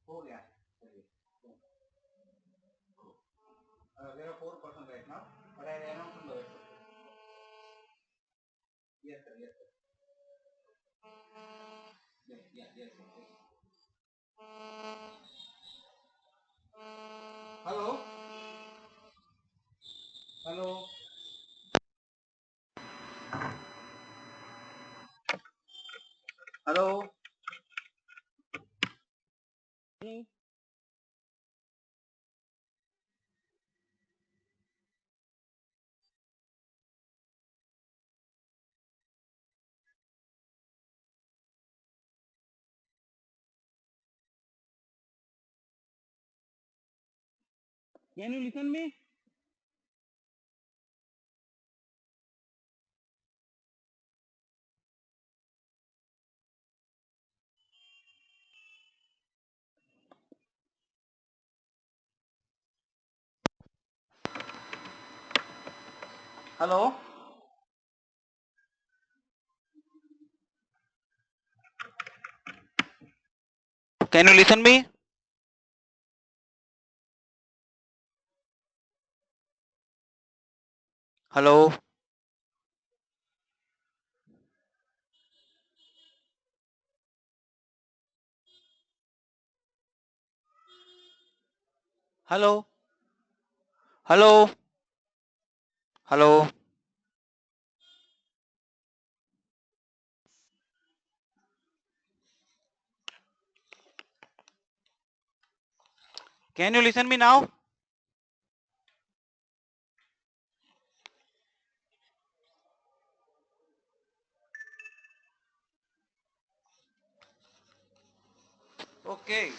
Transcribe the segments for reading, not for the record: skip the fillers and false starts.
हो गया चलिए there are 4% right now but I announced on the website. Yes sir, yes sir. Yes sir, yes. Hello. Hello. Hello. Hello. Can you listen me? Hello. Can you listen me? Hello. Hello. Hello. Hello. Can you listen me now? Okay.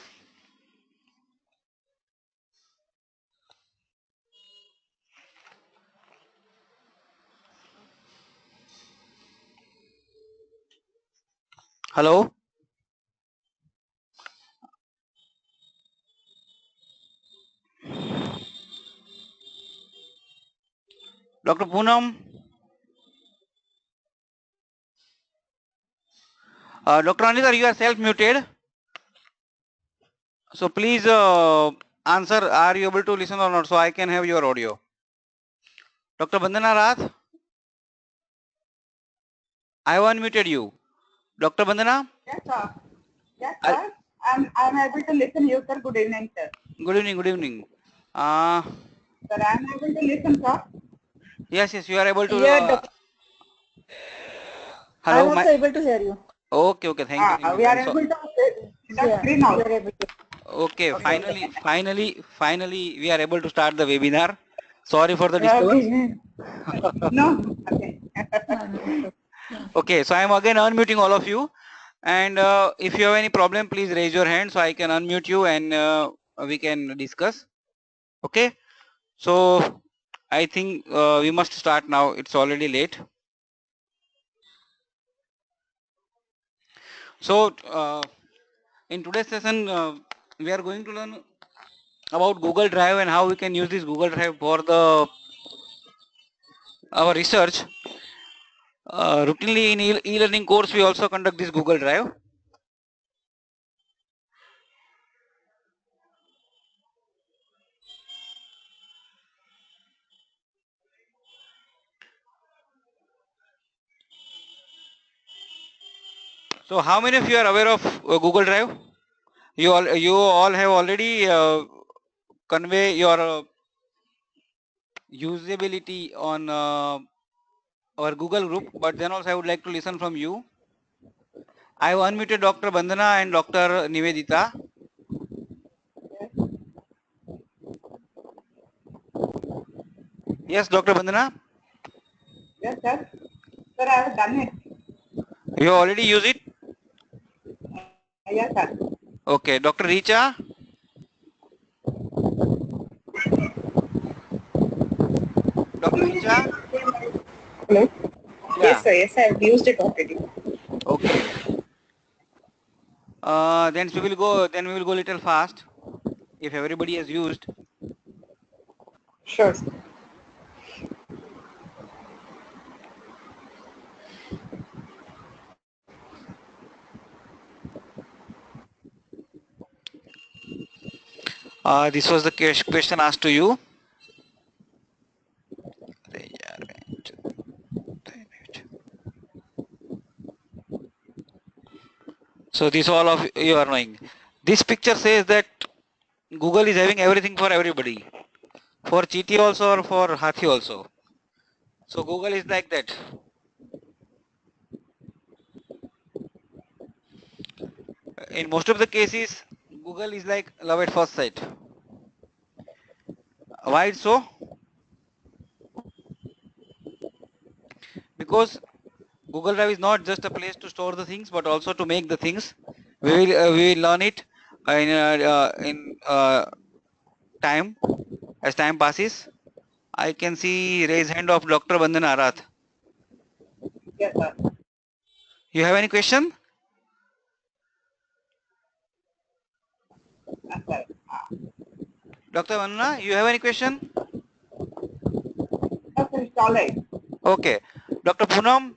Hello. Dr. Poonam. Dr. Anita, you are self-muted. So please answer, are you able to listen or not? So I can have your audio. Dr. Bandana Rath, I have unmuted you. Dr. Bandana? Yes, sir. Yes, sir. I'm able to listen you, sir. Good evening, sir. Good evening, good evening. Uh, Sir, I'm able to listen, sir. yes, you are able to. Yeah, Hello, I'm also able to hear you. Okay, thank you. We are And so, able to see the Yeah, screen now. we are able to. okay, Okay. finally, we are able to start the webinar. Sorry for the disturbance. Okay. No. Okay. Okay, so I am again unmuting all of you. And if you have any problem, please raise your hand so I can unmute you and we can discuss. Okay, so I think we must start now. It's already late. So in today's session, we are going to learn about Google Drive and how we can use this Google Drive for our research. Routinely in e-learning course, we also conduct this Google Drive. So how many of you are aware of Google Drive? You all have already convey your usability on our Google group, but then also I would like to listen from you. I have unmuted Dr. Bandana and Dr. Nivedita. Yes, Dr. Bandana. Yes, sir. Sir, I have done it. You already use it. Yes, sir. Okay, Dr. Richa. Dr. Richa. Hello. Yeah. Yes, sir. I've used it already. Okay. Then we will go. Then we will go little fast. If everybody has used. Sure, sir. This was the question asked to you. So this all of you are knowing. This picture says that Google is having everything for everybody, for Cheetah also or for Hathi also. So Google is like that. In most of the cases, Google is like love at first sight. Why so? Because Google Drive is not just a place to store the things, but also to make the things. We will learn it in time as time passes. I can see raise hand of Dr. Bandana Arath. Yes, sir. You have any question? Sir. Dr. Bandana, you have any question? Yes, sir, it's all right. Okay. Dr. Poonam?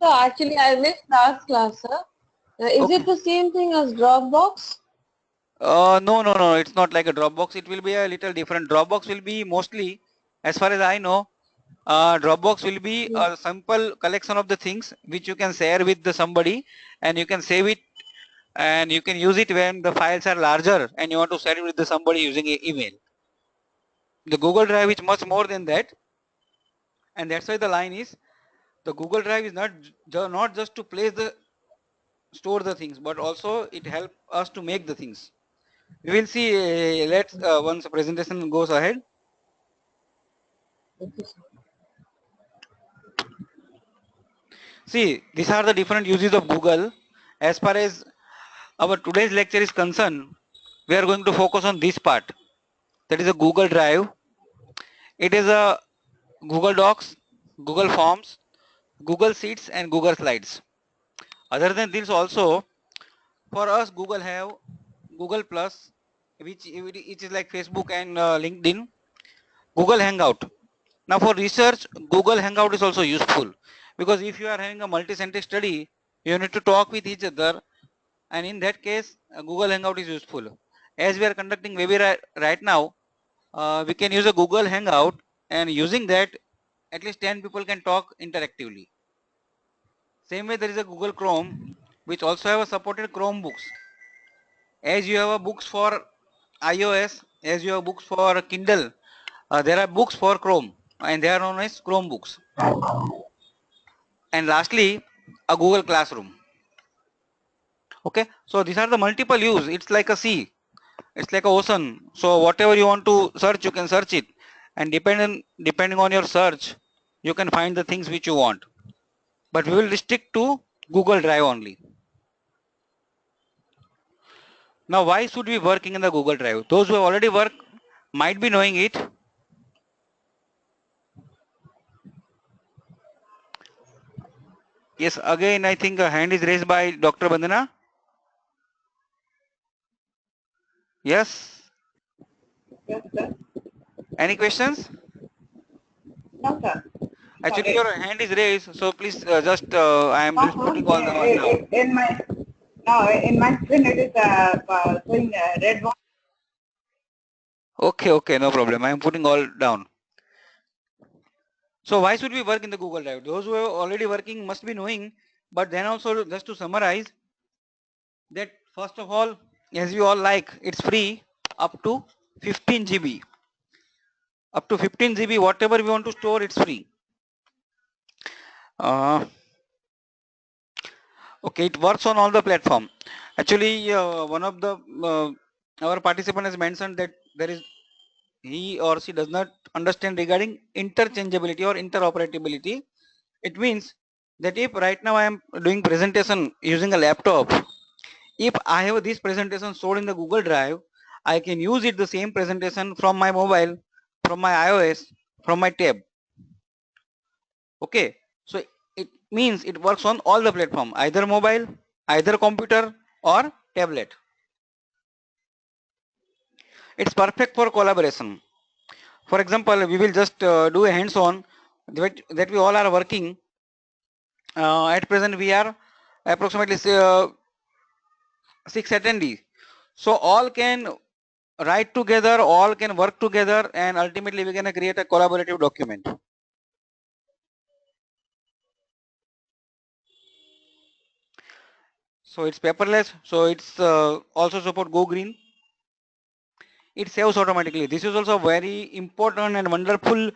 So actually, I missed last class, sir. Is Okay. it the same thing as Dropbox? No. It's not like a Dropbox. It will be a little different. Dropbox will be mostly, as far as I know, Dropbox will be a simple collection of the things which you can share with somebody, and you can save it, and you can use it when the files are larger and you want to share it with somebody using email. The Google Drive is much more than that, and that's why the line is the Google Drive is not just to place the store the things, but also it helps us to make the things. We will see. Let's once the presentation goes ahead. See, these are the different uses of Google. As far as our today's lecture is concerned, we are going to focus on this part. That is a Google Drive. It is a Google Docs, Google Forms, Google Sheets, and Google Slides. Other than this, also for us, Google have Google Plus, which is like Facebook and LinkedIn. Google Hangout. Now for research, Google Hangout is also useful, because if you are having a multi-center study, you need to talk with each other, and in that case, Google Hangout is useful. As we are conducting webinar right now, we can use a Google Hangout, and using that, at least 10 people can talk interactively. Same way, there is a Google Chrome, which also have a supported Chromebooks. As you have a books for iOS, as you have books for Kindle, there are books for Chrome, and they are known as Chromebooks. And lastly, a Google Classroom. Okay, so these are the multiple use. It's like a sea, it's like a ocean. So whatever you want to search, you can search it, and depending on your search, you can find the things which you want. But we will restrict to Google Drive only. Now, why should we working in the Google Drive? Those who have already worked might be knowing it. Yes, again, I think a hand is raised by Dr. Bandana. Yes. Yes, sir. Any questions? No, sir. Actually, Sorry. your hand is raised, so please just I am just No, putting all the one down. in my screen it is showing red one. Okay, no problem. I am putting all down. So why should we work in the Google Drive? Those who are already working must be knowing, but then also just to summarize that first of all, as you all like, it's free up to 15 GB. Up to 15 GB, whatever we want to store, it's free. Okay, it works on all the platform. Actually, one of the our participant has mentioned that there is he or she does not understand regarding interchangeability or interoperability. It means that if right now I am doing presentation using a laptop, if I have this presentation stored in the Google Drive, I can use it the same presentation from my mobile, from my iOS, from my tab. Okay, so it means it works on all the platform, either mobile, either computer or tablet. It's perfect for collaboration. For example, we will just do a hands-on that we all are working. At present, we are approximately 6 attendees. So all can write together, all can work together, and ultimately we can create a collaborative document. So it's paperless, so it's also support Go Green. It saves automatically. This is also very important and wonderful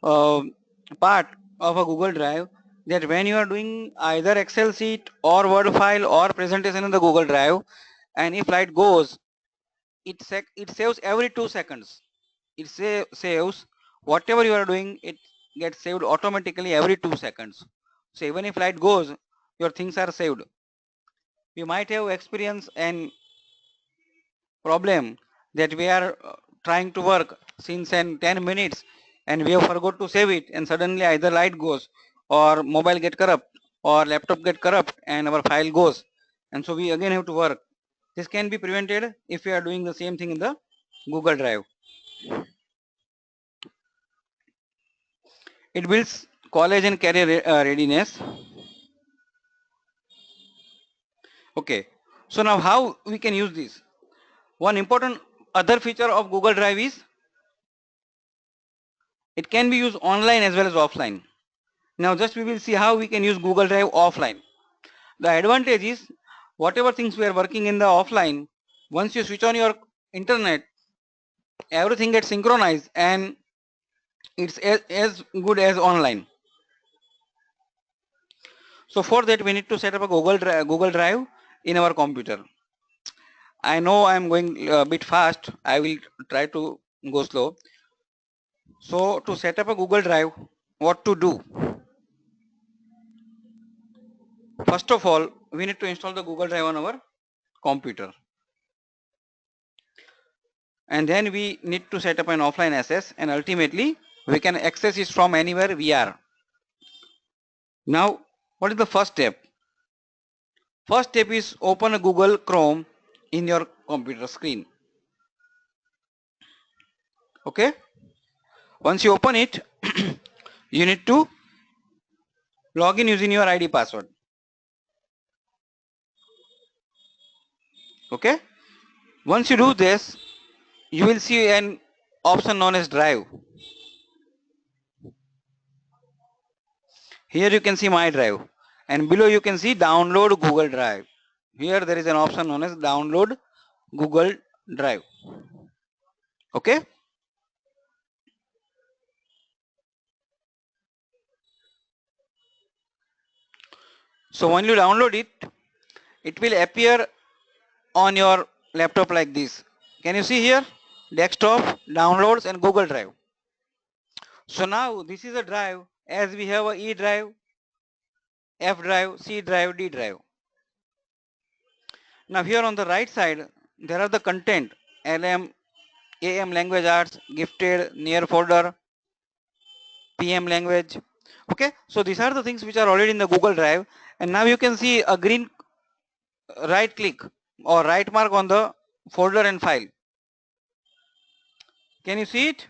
uh, part of a Google Drive, that when you are doing either Excel sheet or Word file or presentation in the Google Drive, and if light goes, it saves every 2 seconds. It saves whatever you are doing, it gets saved automatically every 2 seconds. So even if light goes, your things are saved. You might have experienced an problem that we are trying to work since 10 minutes and we have forgot to save it, and suddenly either light goes or mobile get corrupt or laptop get corrupt and our file goes, and so we again have to work. This can be prevented if we are doing the same thing in the Google Drive. It builds college and career readiness. Okay, so now how we can use this? One important other feature of Google Drive is it can be used online as well as offline. Now just we will see how we can use Google Drive offline. The advantage is whatever things we are working in the offline, once you switch on your internet, everything gets synchronized and it's as good as online. So for that we need to set up a Google Drive in our computer. I know I'm going a bit fast. I will try to go slow. So to set up a Google Drive, what to do? First of all, we need to install the Google Drive on our computer. And then we need to set up an offline access, and ultimately we can access it from anywhere we are. Now, what is the first step? First step is open a Google Chrome in your computer screen. Okay? Once you open it, you need to log in using your ID password. Okay? Once you do this, you will see an option known as Drive. Here you can see My Drive, and below you can see Download Google Drive. Here there is an option known as Download Google Drive. Okay? So when you download it, it will appear on your laptop like this. Can you see here? Desktop, downloads and Google Drive. So now this is a drive, as we have a E drive, F drive, C drive, D drive. Now here on the right side, there are the content, LM, AM language arts, gifted, near folder, PM language. Okay, so these are the things which are already in the Google Drive, and now you can see a green right click or right mark on the folder and file. Can you see it?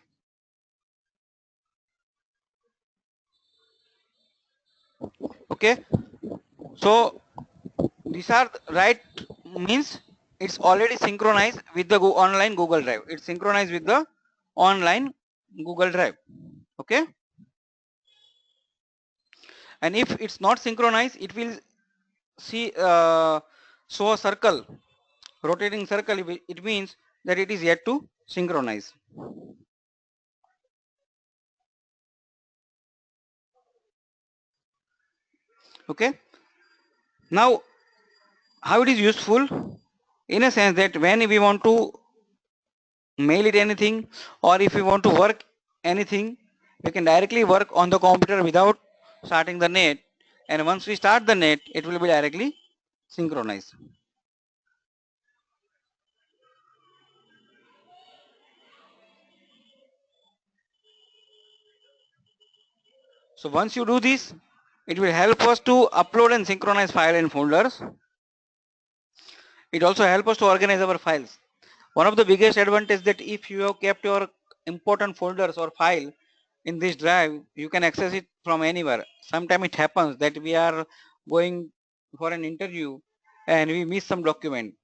Okay, so these are right means it's already synchronized with the online Google Drive. It's synchronized with the online Google Drive. Okay, and if it's not synchronized, it will see show a circle, rotating circle. It means that it is yet to synchronize. Okay, now how it is useful, in a sense that when we want to mail it anything, or if we want to work anything, we can directly work on the computer without starting the net, and once we start the net, it will be directly synchronized. So once you do this, it will help us to upload and synchronize file and folders. It also helps us to organize our files. One of the biggest advantage that if you have kept your important folders or file in this drive, you can access it from anywhere. Sometimes it happens that we are going for an interview and we miss some document.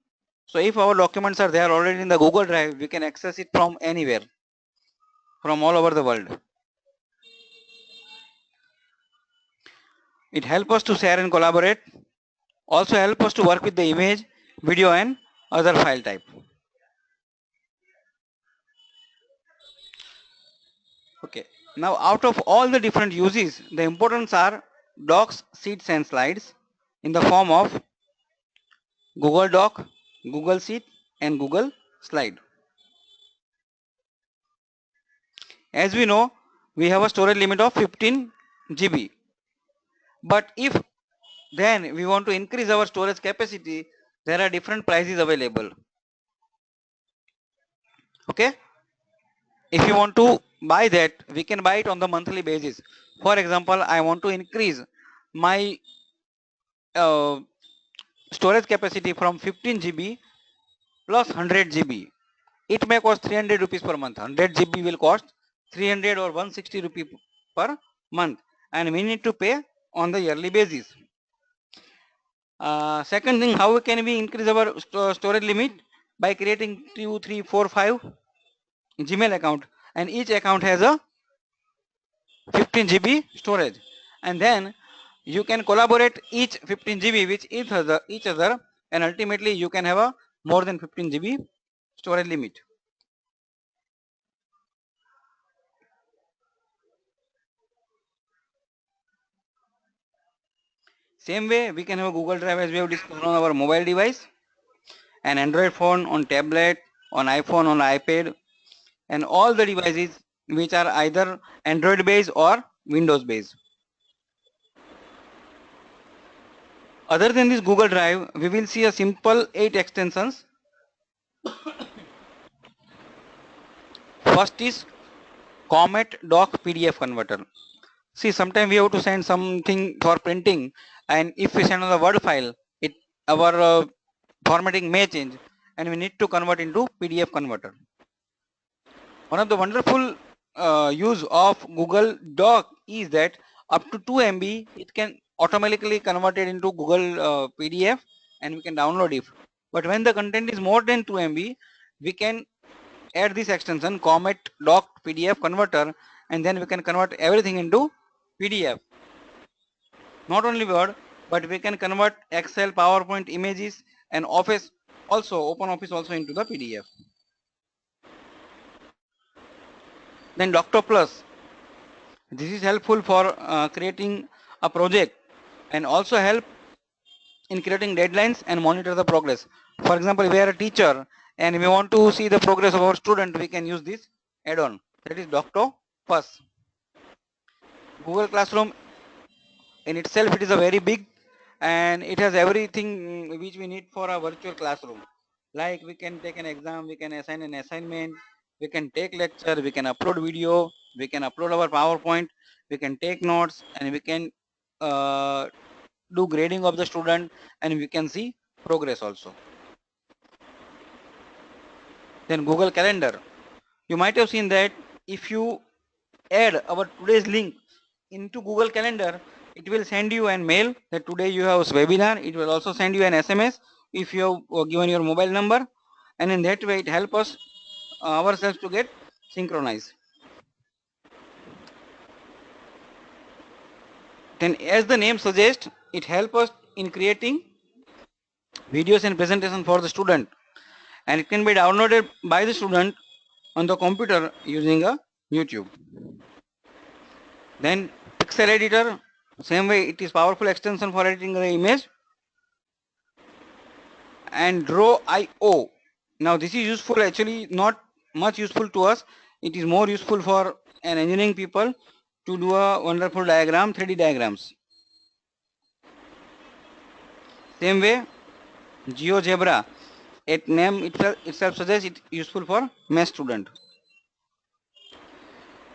So if our documents are there already in the Google Drive, we can access it from anywhere, from all over the world. It helps us to share and collaborate. Also help us to work with the image, video and other file type. Okay. Now out of all the different uses, the importance are docs, sheets and slides in the form of Google Doc, Google Sheet and Google Slide. As we know, we have a storage limit of 15 GB. But if then we want to increase our storage capacity, there are different prices available. Okay. If you want to buy that, we can buy it on the monthly basis. For example, I want to increase my storage capacity from 15 GB plus 100 GB. It may cost 300 rupees per month. 100 GB will cost 300 or 160 rupees per month, and we need to pay on the yearly basis. Second thing, how can we increase our storage limit? By creating 2, 3, 4, 5 Gmail account, and each account has a 15 GB storage, and then you can collaborate each 15 GB with each other, and ultimately you can have a more than 15 GB storage limit. Same way we can have a Google Drive as we have discussed on our mobile device, an Android phone, on tablet, on iPhone, on iPad, and all the devices which are either Android based or Windows based. Other than this Google Drive, we will see a simple 8 extensions. First is Comet Doc PDF Converter. See, sometimes we have to send something for printing, and if we send on the Word file, our formatting may change, and we need to convert into PDF converter. One of the wonderful use of Google Doc is that up to 2 MB it can automatically convert it into Google PDF, and we can download it. But when the content is more than 2 MB, we can add this extension Comet Doc PDF Converter, and then we can convert everything into PDF. Not only Word, but we can convert Excel, PowerPoint, images, and Office also, Open Office also into the PDF. Then Doctor Plus. This is helpful for creating a project, and also help in creating deadlines and monitor the progress. For example, if we are a teacher and we want to see the progress of our student, we can use this add-on. That is Doctor Plus. Google Classroom in itself, it is a very big, and it has everything which we need for a virtual classroom. Like we can take an exam, we can assign an assignment, we can take lecture, we can upload video, we can upload our PowerPoint, we can take notes, and we can do grading of the student, and we can see progress also. Then Google Calendar. You might have seen that if you add our today's link into Google Calendar, it will send you an mail that today you have webinar. It will also send you an SMS if you have given your mobile number, and in that way it helps us ourselves to get synchronized. Then, as the name suggests, it helps us in creating videos and presentation for the student, and it can be downloaded by the student on the computer using a YouTube. Then Pixel Editor, same way it is powerful extension for editing the image. And Draw.io. Now this is useful, actually not much useful to us. It is more useful for an engineering people to do a wonderful diagram, 3D diagrams. Same way GeoGebra, it name itself suggests it useful for math student.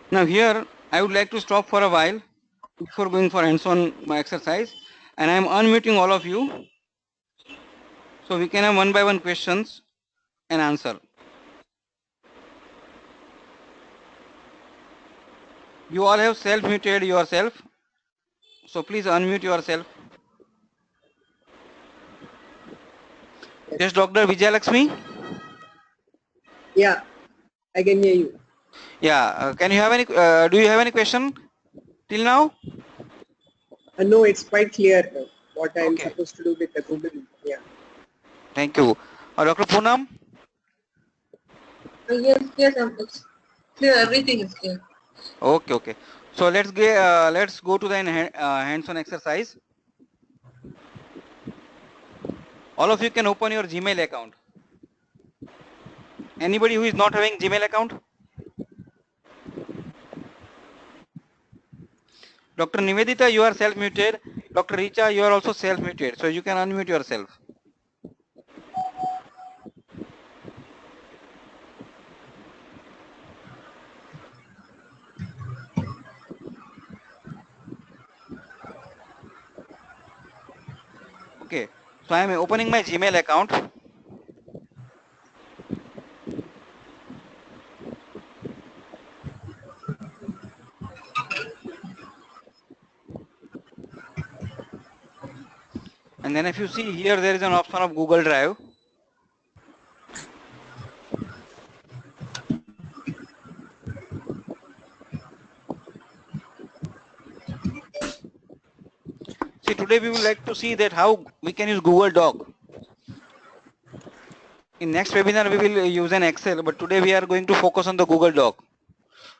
Now here I would like to stop for a while before going for hands-on exercise, and I am unmuting all of you so we can have one by one questions and answer. You all have self-muted yourself, so please unmute yourself. Yes, Dr. Vijayalakshmi? Yeah, I can hear you. Yeah, can you have any, do you have any question till now? No, it's quite clear what I'm Okay, supposed to do with the Google. Yeah. thank you. Dr. Poonam? Yes, yes, it's clear. Everything is clear. Okay, okay. So let's go to the hands-on exercise. All of you can open your Gmail account. Anybody who is not having Gmail account? Dr. Nivedita, you are self-muted. Dr. Richa, you are also self-muted. So you can unmute yourself. Okay. So I am opening my Gmail account. And then if you see here, there is an option of Google Drive. See, today we would like to see that how we can use Google Doc. In next webinar, we will use an Excel, but today we are going to focus on the Google Doc.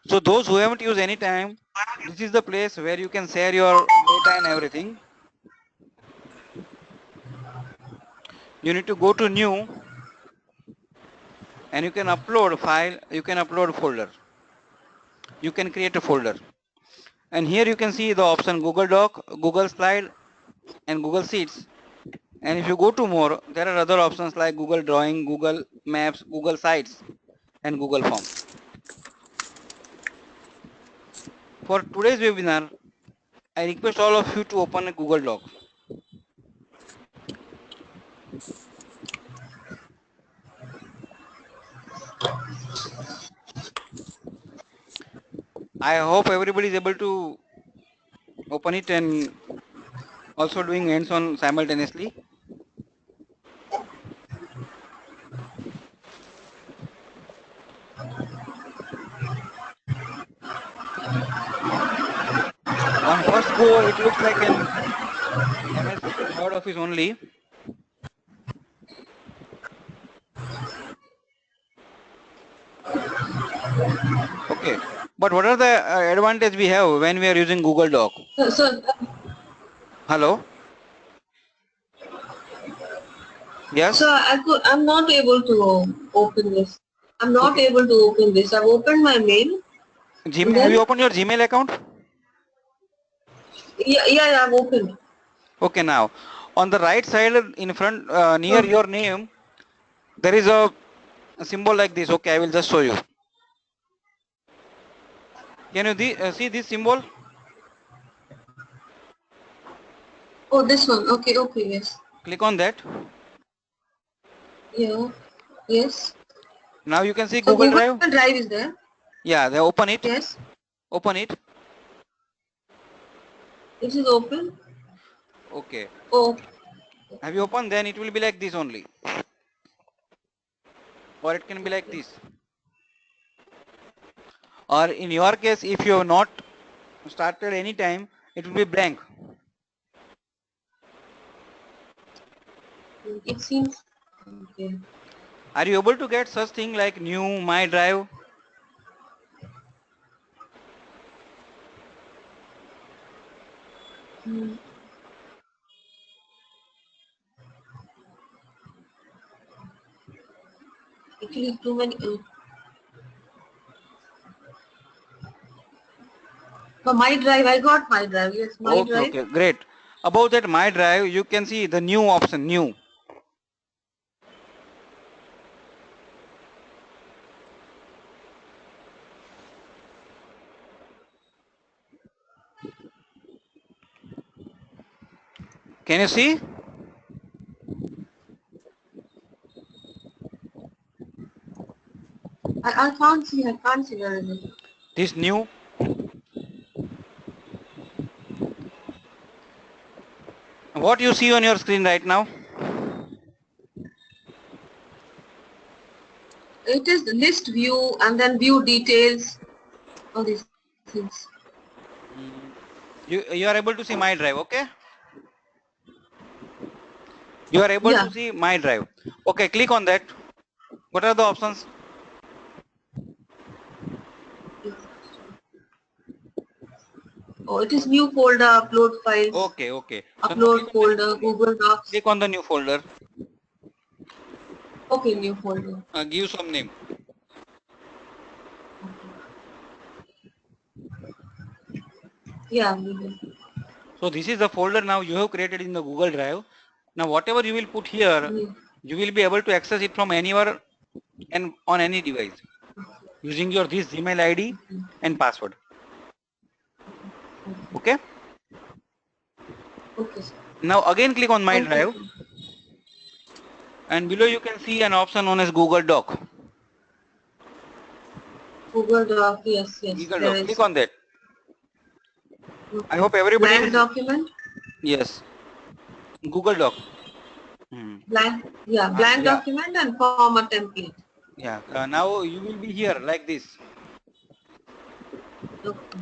So those who haven't used any time, this is the place where you can share your data and everything. You need to go to new and you can upload file, you can upload folder. You can create a folder. And here you can see the option Google Doc, Google Slide and Google Sheets. And if you go to more, there are other options like Google Drawing, Google Maps, Google Sites and Google Form. For today's webinar, I request all of you to open a Google Doc. I hope everybody is able to open it and also doing hands-on simultaneously. On first go, it looks like an MS Word Office only. Okay, but what are the advantage we have when we are using Google Doc? So, Hello? Yes? I'm not able to open this. I'm not Okay. able to open this. I've opened my mail. Gmail, And have you then, opened your Gmail account? yeah, I've opened. Okay, now on the right side in front near Oh, your name, there is a symbol like this. Okay, I will just show you. Can you see this symbol? oh, this one. Okay, okay, yes. Click on that. Yeah, yes. Now you can see So Google Google Drive. Drive is there. Yeah, they open it. Yes, Open it. this is open. Okay. Oh, Have you opened? Then it will be like this only. Or it can be like okay. this. Or in your case, if you have not started any time, it will be blank. It seems okay. Are you able to get such thing like new My Drive? Hmm. Actually, too many. For my drive, I got my drive. Yes, my Okay, drive. okay, great. Above that My Drive, you can see the new option, new. Can you see? I can't see. I can't see where is it. This new. What you see on your screen right now? It is list view and then view details, all these things. You are able to see my drive, okay? You are able to Yeah. see my drive. Okay, click on that. What are the options? Oh, it is new folder, upload files, Okay, okay. So now upload click on the new folder, folder. Google Docs. Click on the new folder. Okay, new folder. Give some name. Yeah, Google. So this is the folder now you have created in the Google Drive. Now whatever you will put here, you will be able to access it from anywhere and on any device using your this Gmail ID and password. Okay. Okay, sir. Now again click on my Okay. drive, and below you can see an option known as Google Doc. Google Doc, yes, yes, Google there Doc. Click is. on that. I Okay. hope everybody Blank is. document. Yes. Google Doc. Blank, yeah, blank Yeah. document and form a template. Yeah. Now you will be here like this. Okay.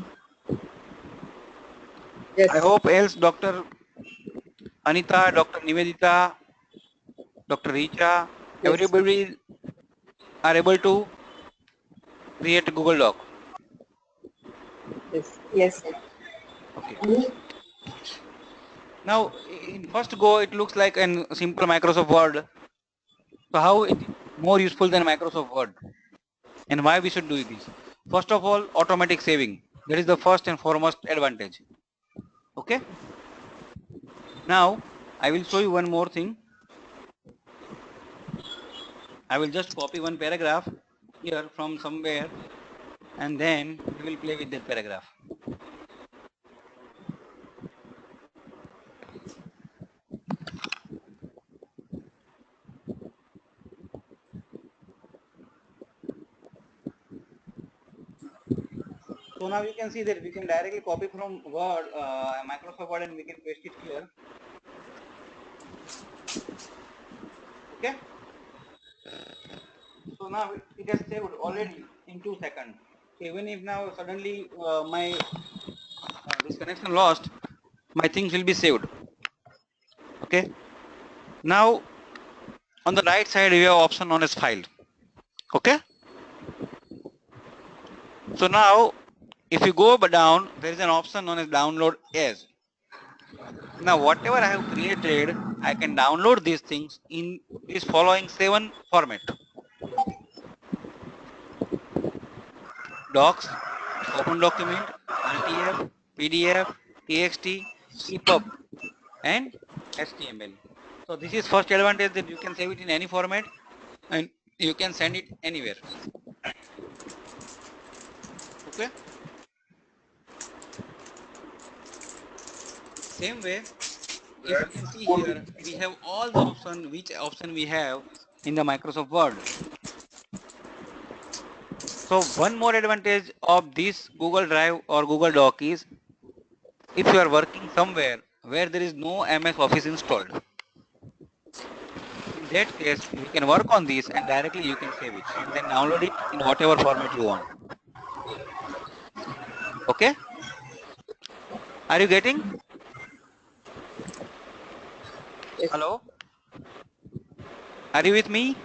Yes. I hope else Dr. Anita, Dr. Nivedita, Dr. Richa, Yes. everybody are able to create Google Doc. Yes. Yes, sir. Okay. Now in first go it looks like a simple Microsoft Word. So how it is more useful than Microsoft Word, and why we should do this? First of all, automatic saving. That is the first and foremost advantage. Okay. Now I will show you one more thing. I will just copy one paragraph here from somewhere, and then we will play with that paragraph. So now you can see that we can directly copy from Word, Microsoft Word, and we can paste it here. Okay. So now it has saved already in 2 seconds. So even if now suddenly my this connection lost, my things will be saved. Okay. Now on the right side we have option known as file. Okay. So now if you go down, there is an option known as download as. Now whatever I have created, I can download these things in these following 7 format: docs, open document, RTF, PDF, TXT, EPUB, and HTML. So this is first advantage, that you can save it in any format and you can send it anywhere. Okay. Same way, if you can see here, we have all the option, which option we have in the Microsoft Word. So one more advantage of this Google Drive or Google Doc is, if you are working somewhere where there is no MS Office installed, in that case we can work on this and directly you can save it and then download it in whatever format you want. Okay. Are you getting? Yes. Hello? Are you with me?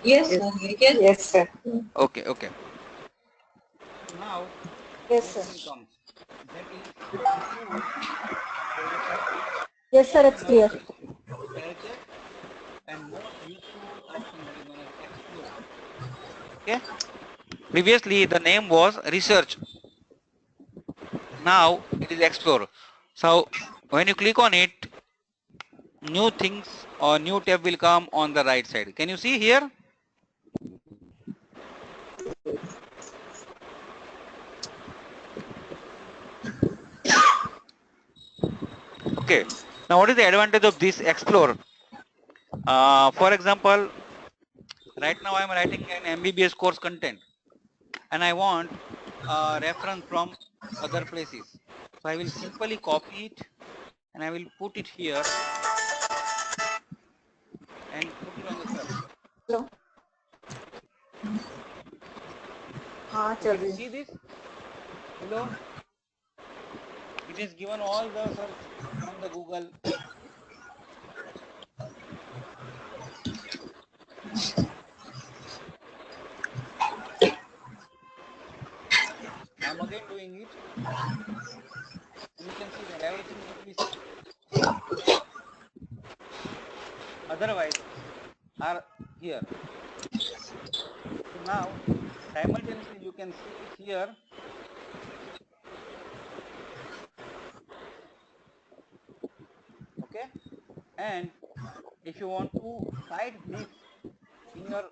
Yes, Yes. sir. I guess. Yes, sir. Okay, okay. So now Yes, sir. question comes. That is, who there is a topic Yes, sir, it's optional clear. spell check and most useful option that is known as explore. Okay. Previously the name was research. Now it is explore. So when you click on it, new things or new tab will come on the right side. Can you see here? Okay. Now what is the advantage of this explore? For example, right now I am writing an MBBS course content and I want a reference from other places. So I will simply copy it and I will put it here and put it on the search. Okay, you see this below? It is given all the search from the Google. I am again doing it, and you can see that everything which we otherwise are here. So now simultaneously you can see it here. Okay, and if you want to cite this in your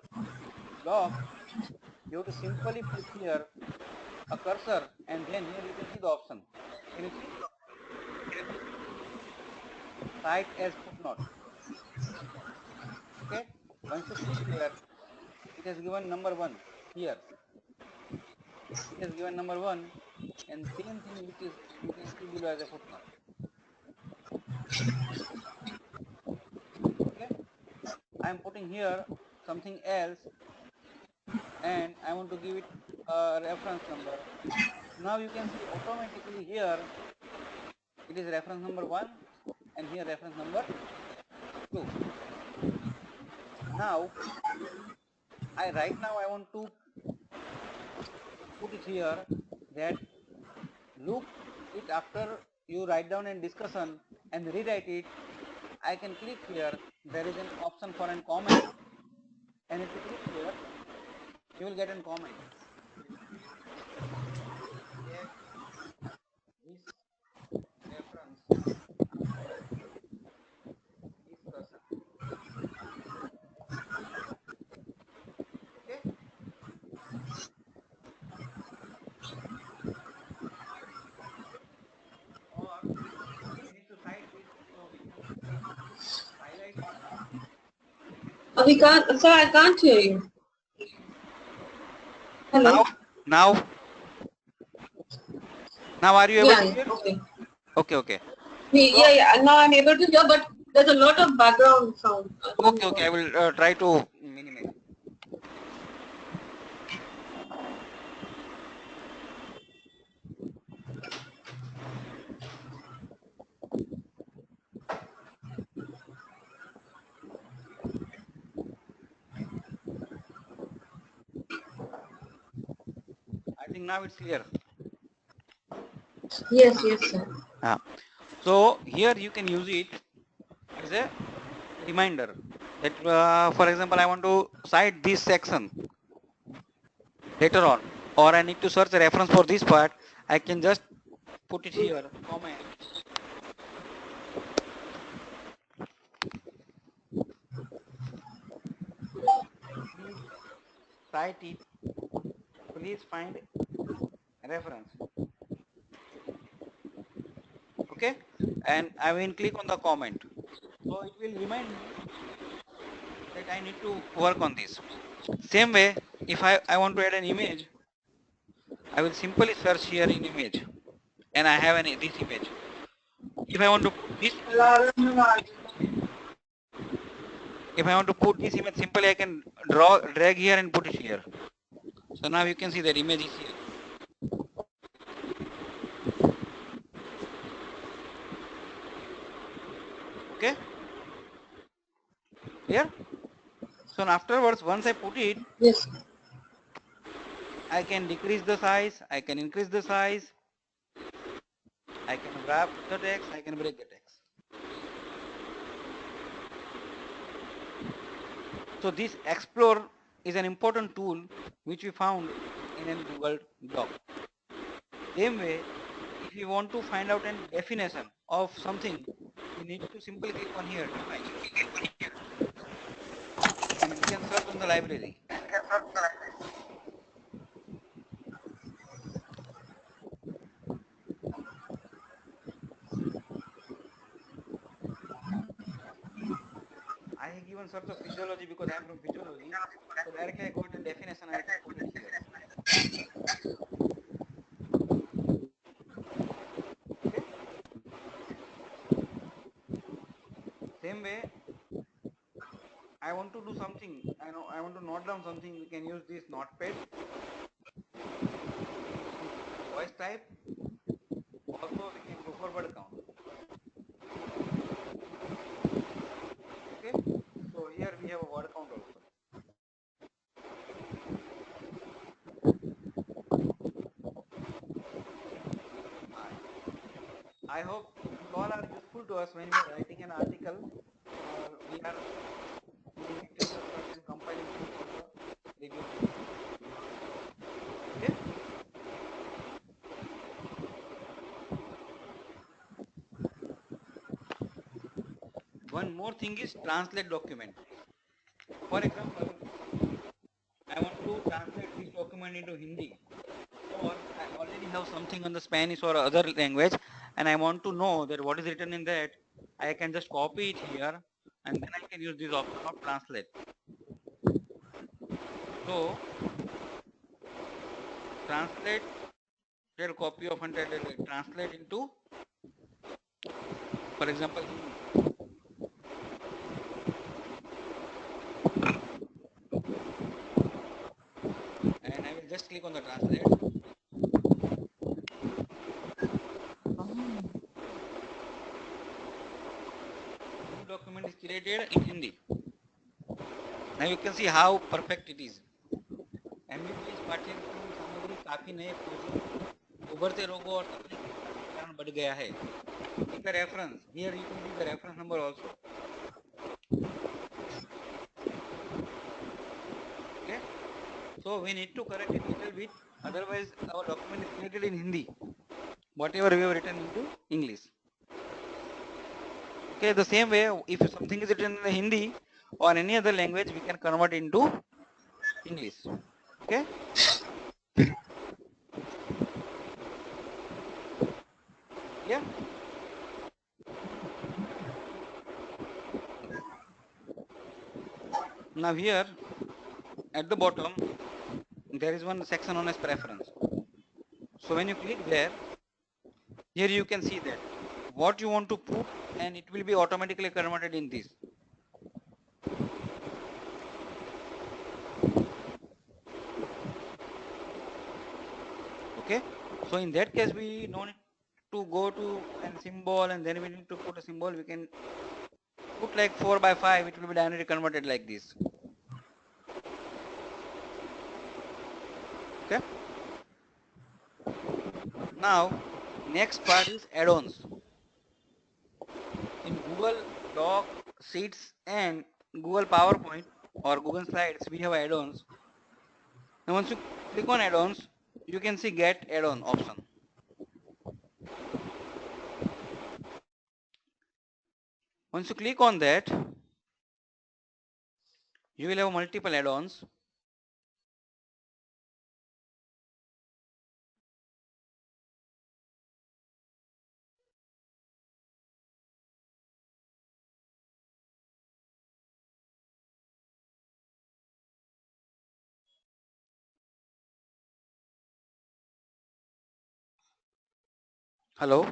blog, you have to simply put here a cursor, and then here you can see the option. Can you see? Cite as footnote. Okay, once you click there, it has given number 1 here. It has given number 1, and same thing which is you can see below as a footnote. Okay, I am putting here something else, and I want to give it a reference number. Now you can see automatically here it is reference number 1, and here reference number 2. Now right now I want to put it here that look it after you write down in discussion and rewrite it. I can click here, there is an option for a comment, and if you click here you will get a comment. Check this reference after discussion. Okay, or we need to cite this, so we can simply highlight it. We can't, sir, I can't hear you. Hello? Now are you able Yeah, to yeah, hear? okay. Okay. Yeah, yeah, now I'm able to hear, but there's a lot of background sound. I don't know Okay, I what. will try to minimize. I think now it's clear. Yes, sir. So here you can use it as a reminder that for example I want to cite this section later on, or I need to search a reference for this part. I can just put it here, comment. Please cite it. Please find reference. Okay, and I will click on the comment. So it will remind me that I need to work on this. Same way, if I want to add an image, I will simply search here in image, and I have this image. If I want to put this image, simply I can drag here and put it here. So now you can see that image is here. Okay, clear? So afterwards, once I put it, Yes. I can decrease the size, I can increase the size, I can wrap the text, I can break the text. So this explore is an important tool which we found in a Google Doc. Same way, if you want to find out a definition of something, you need to simply click on here, define, and we can search on the library. I have given search of physiology because I am from physiology. So directly I got a definition and I can put it here. Okay. Same way, I want to do something. I want to note down something. We can use this notepad. voice type. Also, we can go for word count. Okay. So here we have a word count also. I hope these all are useful to us when we are writing an article or we are putting active search and compiling code for the radio station. Okay. One more thing is translate document. For example, I want to translate this document into Hindi, or I already have something on the Spanish or other language and I want to know that what is written in that. I can just copy it here and then I can use this option of translate. So translate copy of untitled translate into, for example, Hindi. And I will just click on the translate. New document is created in Hindi. Now you can see how perfect it is. MBBS पाठ्यक्रम सामग्री काफी नए खोजों, उभरते रोगों और तकनीकी विकास के कारण बढ़ गया है. Take the reference. Here you can see the reference number also. Okay. So we need to correct it little bit. Otherwise, our document is created in Hindi. Whatever we have written into English. Okay. The same way, if something is written in the Hindi or any other language, we can convert into English. Okay. Yeah. Now here at the bottom there is one section known as preference. So when you click there, here you can see that what you want to put and it will be automatically converted in this. Okay. So in that case we don't need to go to a symbol and then we need to put a symbol. We can put like 4 by 5, it will be dynamically converted like this. Okay. Now next part is add-ons. In Google Doc, Sheets and Google PowerPoint or Google Slides, we have add-ons. Now once you click on add-ons, you can see get add-on option. Once you click on that, you will have multiple add-ons. Hello.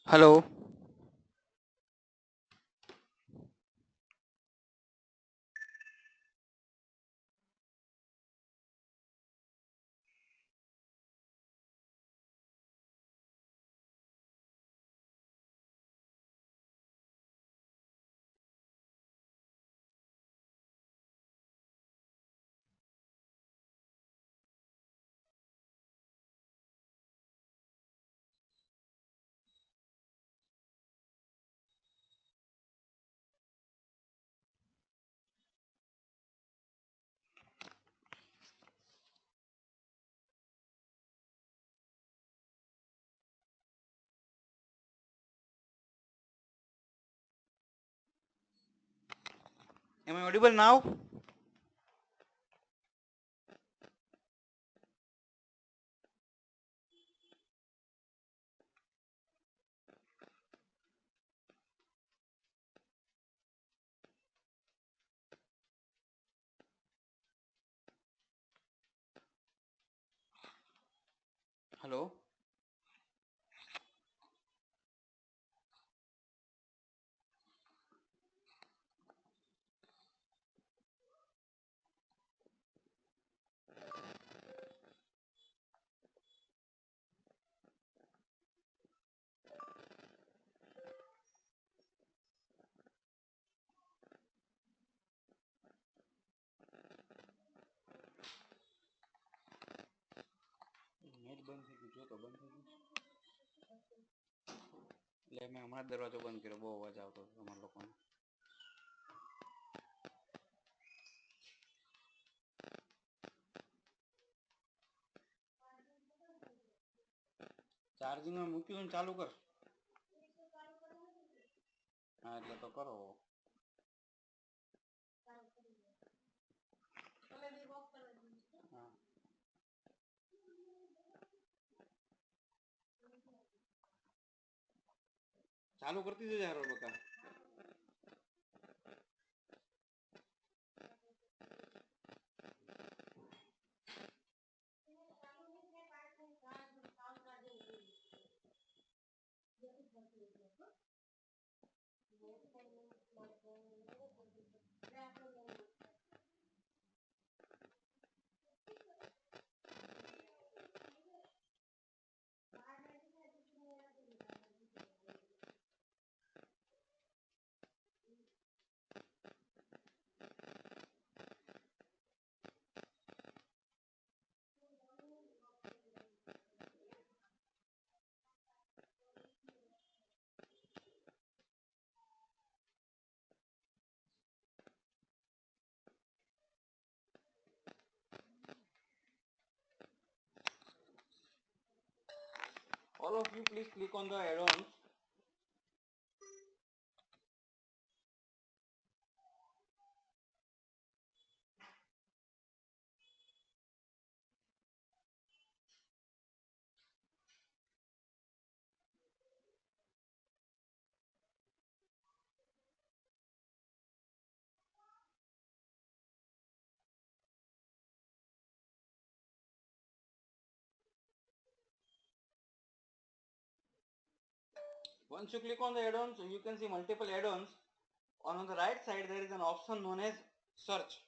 Hello. Am I audible now? Hello. એટલે મેં હમણાં દરવાજો બંધ કર્યો, બહુ અવાજ આવતો હતો તમારા લોકોને. ચાર્જિંગમાં મૂક્યું ચાલુ કર. હા એટલે તો કરો. હા ચાલુ કરતી જજે હારો બકા. All of you please click on the add-ons. Once you click on the add-ons, you can see multiple add-ons. On the right side, there is an option known as search.